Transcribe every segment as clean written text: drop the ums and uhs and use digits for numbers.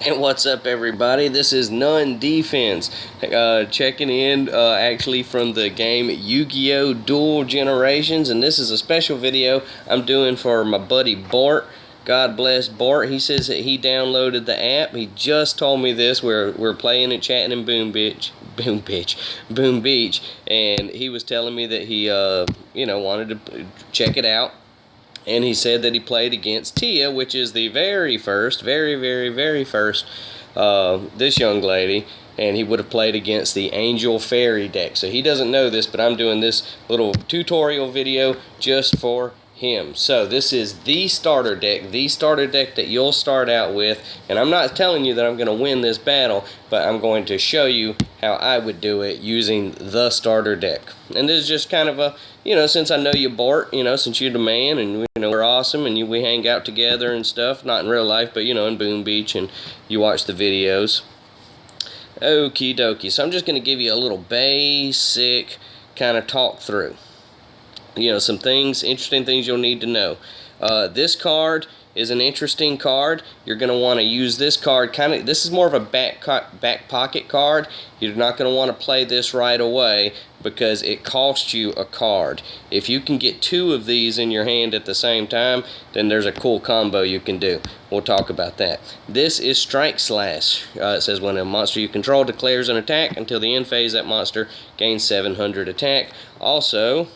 And what's up, everybody? This is None Defense, checking in actually from the game Yu-Gi-Oh! Duel Generations, and this is a special video I'm doing for my buddy Bort. God bless Bort. He says that he downloaded the app. He just told me this. We're playing and chatting in Boom Beach, and he was telling me that he wanted to check it out. And he said that he played against Tia, which is the very first, very first, this young lady. And he would have played against the Angel Fairy deck. So he doesn't know this, but I'm doing this little tutorial video just for him. So this is the starter deck that you'll start out with. And I'm not telling you that I'm going to win this battle, but I'm going to show you how I would do it using the starter deck. And this is just kind of a, since I know you, Bort, since you're the man, and we're awesome, and we hang out together and stuff, not in real life, but in Boom Beach, and you watch the videos. Okie dokie. So I'm just going to give you a little basic kind of talk through. Some things, interesting things you'll need to know. This card is an interesting card. You're going to want to use this card this is more of a back pocket card. You're not going to want to play this right away because it costs you a card. If you can get two of these in your hand at the same time, then there's a cool combo you can do. We'll talk about that. This is Strike Slash. It says when a monster you control declares an attack, until the end phase that monster gains 700 attack. Also,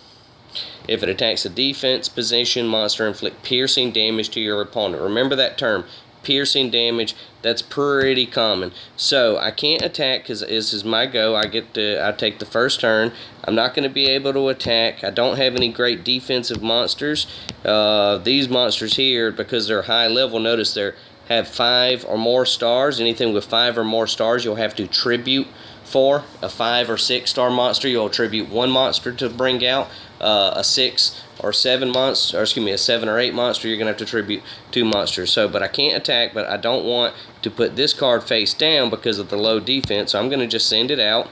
if it attacks a defense position monster, inflict piercing damage to your opponent. Remember that term, piercing damage. That's pretty common. So I can't attack because this is my go. I take the first turn. I'm not going to be able to attack. I don't have any great defensive monsters. These monsters here, because they're high level, notice they have 5 or more stars. Anything with 5 or more stars, you'll have to tribute for. A 5 or 6 star monster, you'll tribute 1 monster to bring out. A 6 or 7 monster, or excuse me, a 7 or 8 monster, you're gonna have to tribute 2 monsters. So, but I can't attack, but I don't want to put this card face down because of the low defense. So I'm gonna just send it out.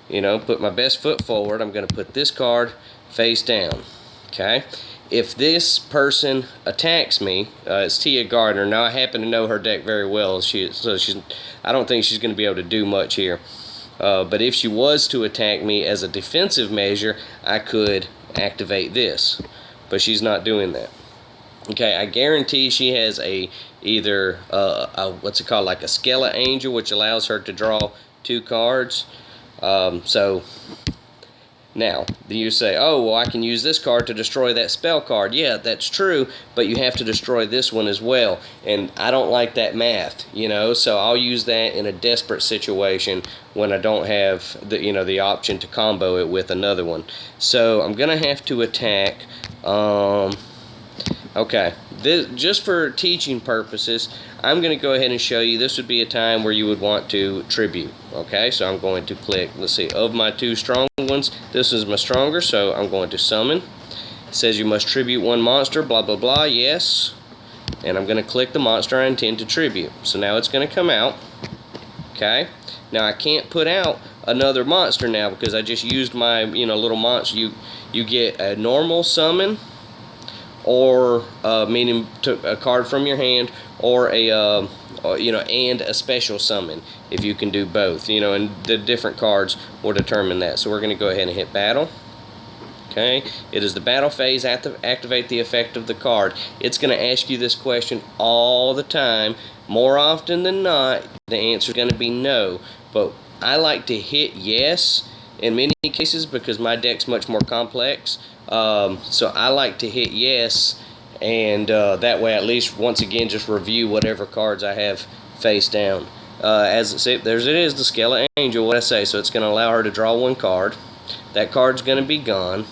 Put my best foot forward. I'm gonna put this card face down. Okay. If this person attacks me, it's Tia Gardner. Now I happen to know her deck very well. I don't think she's gonna be able to do much here. But if she was to attack me as a defensive measure, I could activate this, but she's not doing that. Okay, I guarantee she has either what's it called, like a Skeleton Angel, which allows her to draw 2 cards. So now you say, oh well, I can use this card to destroy that spell card. Yeah, that's true, but you have to destroy this one as well, and I don't like that math, so I'll use that in a desperate situation when I don't have the option to combo it with another one. So I'm gonna have to attack. Okay, just for teaching purposes, I'm going to go ahead and show you. This would be a time where you would want to tribute. Okay, so I'm going to click, let's see, of my 2 strong ones, this is my stronger, so I'm going to summon. It says you must tribute 1 monster, blah, blah, blah, yes. And I'm going to click the monster I intend to tribute. So now it's going to come out. Okay, now I can't put out another monster now because I just used my, little monster. You get a normal summon, or meaning a card from your hand, or a and a special summon if you can do both, and the different cards will determine that. So we're going to go ahead and hit battle. Okay, it is the battle phase. Activate the effect of the card. It's going to ask you this question all the time. More often than not, the answer is going to be no, but I like to hit yes in many cases because my deck's much more complex. So I like to hit yes, and that way at least once again just review whatever cards I have face down. As it says, there it is, the Skeleton Angel. What I say, so it's going to allow her to draw 1 card. That card's going to be gone.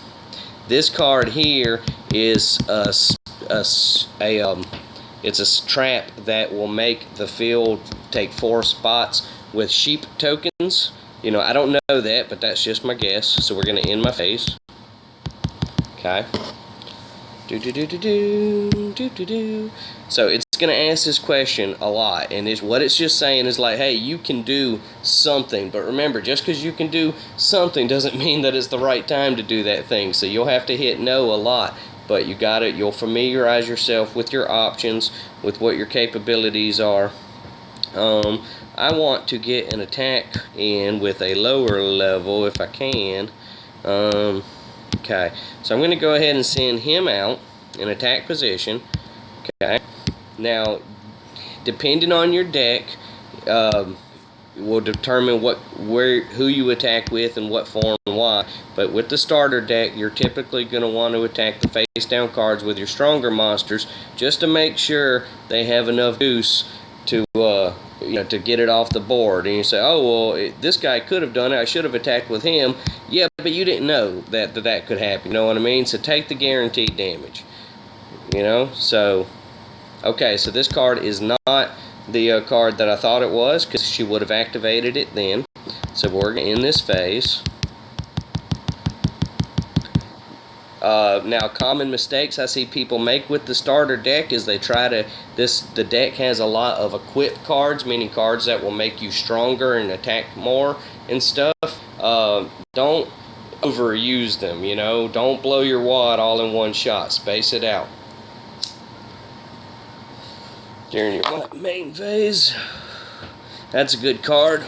This card here is it's a trap that will make the field take 4 spots with sheep tokens. I don't know that, but that's just my guess. So we're going to end my phase. Okay. So it's going to ask this question a lot, and what it's just saying is like, hey, you can do something, but remember, just because you can do something doesn't mean that it's the right time to do that thing. So you'll have to hit no a lot, but you'll familiarize yourself with your options, with what your capabilities are. I want to get an attack in with a lower level if I can. Okay, so I'm going to go ahead and send him out in attack position. Okay, now depending on your deck, will determine who you attack with and what form and why. But with the starter deck, you're typically going to want to attack the face down cards with your stronger monsters, just to make sure they have enough juice to to get it off the board. And you say, oh well, this guy could have done it, I should have attacked with him. Yeah, but you didn't know that could happen. You know what I mean? So take the guaranteed damage. So okay, so this card is not the card that I thought it was, because she would have activated it then. So we're in this phase. Now, common mistakes I see people make with the starter deck is they try to, the deck has a lot of equip cards, meaning cards that will make you stronger and attack more and stuff. Don't overuse them, don't blow your wad all in one shot. Space it out. During your main phase. That's a good card.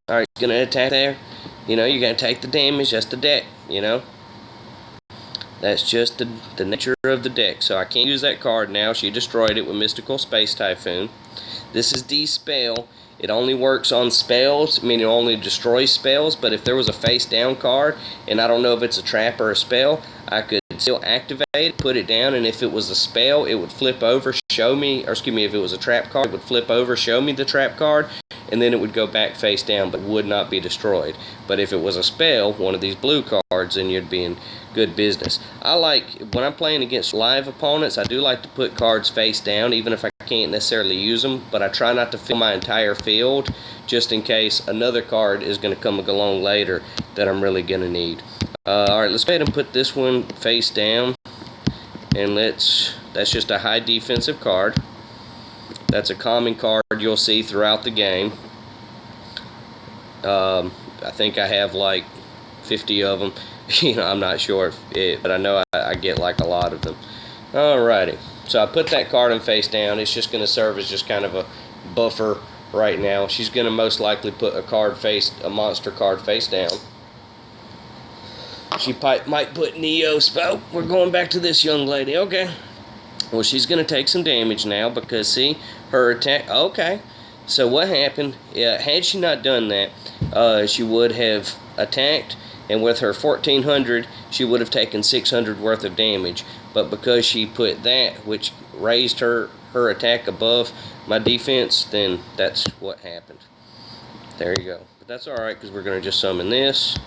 Alright, he's going to attack there. You're going to take the damage. That's the deck, That's just the nature of the deck. So I can't use that card now. She destroyed it with Mystical Space Typhoon. This is D-Spell. It only works on spells, meaning it only destroys spells, but if there was a face-down card, and I don't know if it's a trap or a spell, I could still activate it, put it down, and if it was a spell, it would flip over, show me, or excuse me, if it was a trap card, it would flip over, show me the trap card, and then it would go back face down, but would not be destroyed. But if it was a spell, one of these blue cards, then you'd be in good business. When I'm playing against live opponents, I do like to put cards face down, even if I can't necessarily use them, but I try not to fill my entire field, just in case another card is going to come along later that I'm really going to need. Alright, let's go ahead and put this one face down, and that's just a high defensive card. That's a common card you'll see throughout the game. I think I have like 50 of them. I'm not sure but I know I get like a lot of them. Alrighty, so I put that card in face down. It's just going to serve as just kind of a buffer right now. She's going to most likely put a monster card face down. She might put Neo spell. We're going back to this young lady. Okay. Well, she's going to take some damage now because, see, her attack. Okay. So what happened, had she not done that, she would have attacked, and with her 1400, she would have taken 600 worth of damage. But because she put that, which raised her attack above my defense, then that's what happened. There you go. But that's alright, because we're going to just summon this,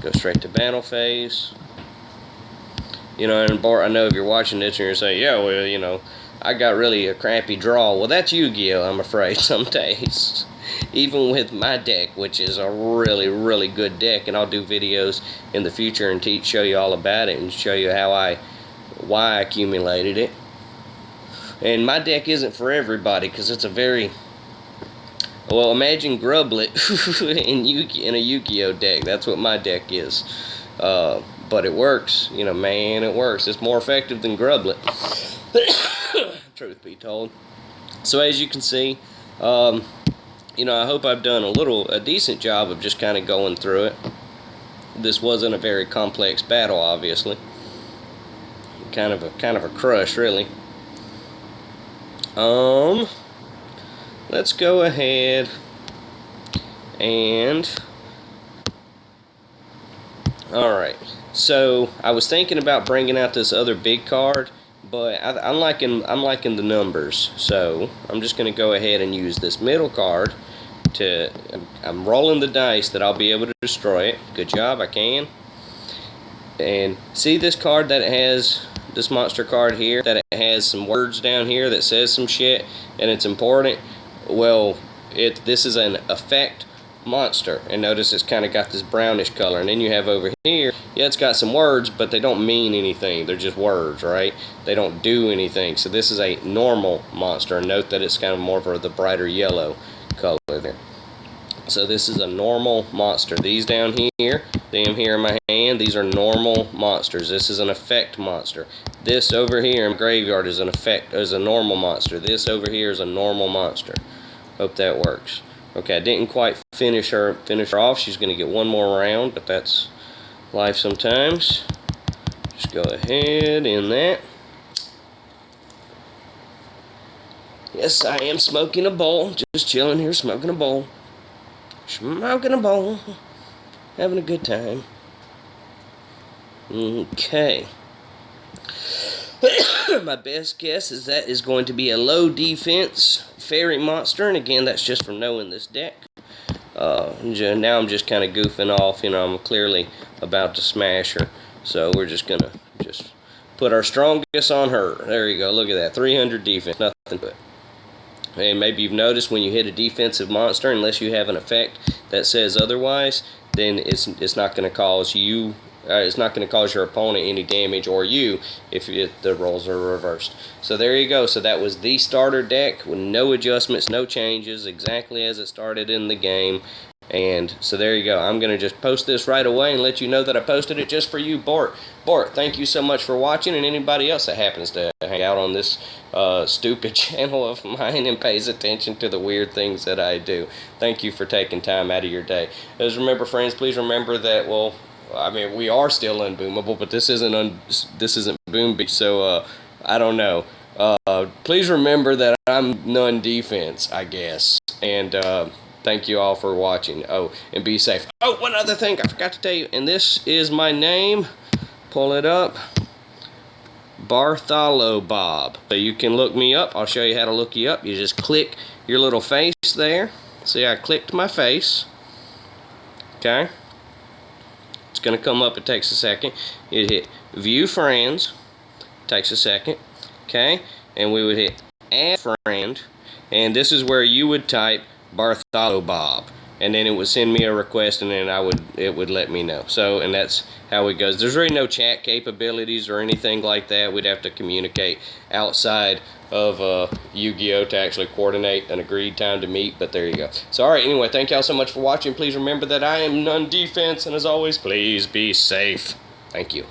go straight to battle phase. And Bort, I know if you're watching this and you're saying, yeah, well, I got really a crappy draw. Well, that's Yu-Gi-Oh, I'm afraid, some days. Even with my deck, which is a really, really good deck, and I'll do videos in the future and show you all about it and show you why I accumulated it. And my deck isn't for everybody, because it's a very... Well, imagine Grublet in a Yu-Gi-Oh deck. That's what my deck is. But it works. Man, it works. It's more effective than Grublet. Truth be told. So as you can see, I hope I've done a decent job of just kind of going through it. This wasn't a very complex battle, obviously. Kind of a crush, really. Let's go ahead and... Alright, so I was thinking about bringing out this other big card, but I'm liking the numbers, so I'm just going to go ahead and use this middle card I'm rolling the dice that I'll be able to destroy it. Good job, I can. And see this card that it has, this monster card here, that it has some words down here that says some shit, and it's important? Well, this is an effect monster, and notice it's kind of got this brownish color. And then you have over here, yeah, it's got some words, but they don't mean anything. They're just words, right? They don't do anything. So this is a normal monster, and note that it's kind of more of the brighter yellow color there. So this is a normal monster. These down here, them here in my hand, these are normal monsters. This is an effect monster. This over here in my graveyard is a normal monster. This over here is a normal monster. Hope that works. Okay, I didn't quite finish her off. She's going to get one more round, but that's life sometimes. Just go ahead in that. Yes, I am smoking a bowl. Just chilling here, smoking a bowl. Smoking a bowl. Having a good time. Okay. My best guess is that is going to be a low defense fairy monster, and again, that's just from knowing this deck. Now I'm just kind of goofing off. I'm clearly about to smash her, so we're just gonna put our strongest on her. There you go. Look at that, 300 defense, nothing but. And maybe you've noticed when you hit a defensive monster, unless you have an effect that says otherwise, then it's not going to cause you. It's not going to cause your opponent any damage, or you, if the roles are reversed. So there you go. So that was the starter deck with no adjustments, no changes, exactly as it started in the game. And so there you go. I'm going to just post this right away and let you know that I posted it just for you, Bort. Bort, thank you so much for watching, and anybody else that happens to hang out on this stupid channel of mine and pays attention to the weird things that I do. Thank you for taking time out of your day. As remember, friends, please remember that, well, I mean, we are still unboomable, but this isn't Boom Beach, so I don't know. Please remember that I'm non-defense, I guess, and thank you all for watching. Oh, and be safe. Oh, one other thing I forgot to tell you, and this is my name. Pull it up. Bartholo Bob. So you can look me up. I'll show you how to look you up. You just click your little face there. See, I clicked my face. Okay. It's going to come up. It takes a second. You hit View Friends. Takes a second. Okay. And we would hit Add Friend. And this is where you would type Bartholo Bob. And then it would send me a request, and then it would let me know. So, and that's how it goes. There's really no chat capabilities or anything like that. We'd have to communicate outside of Yu-Gi-Oh to actually coordinate an agreed time to meet, but there you go. So, all right, anyway, thank y'all so much for watching. Please remember that I am non-defense, and as always, please be safe. Thank you.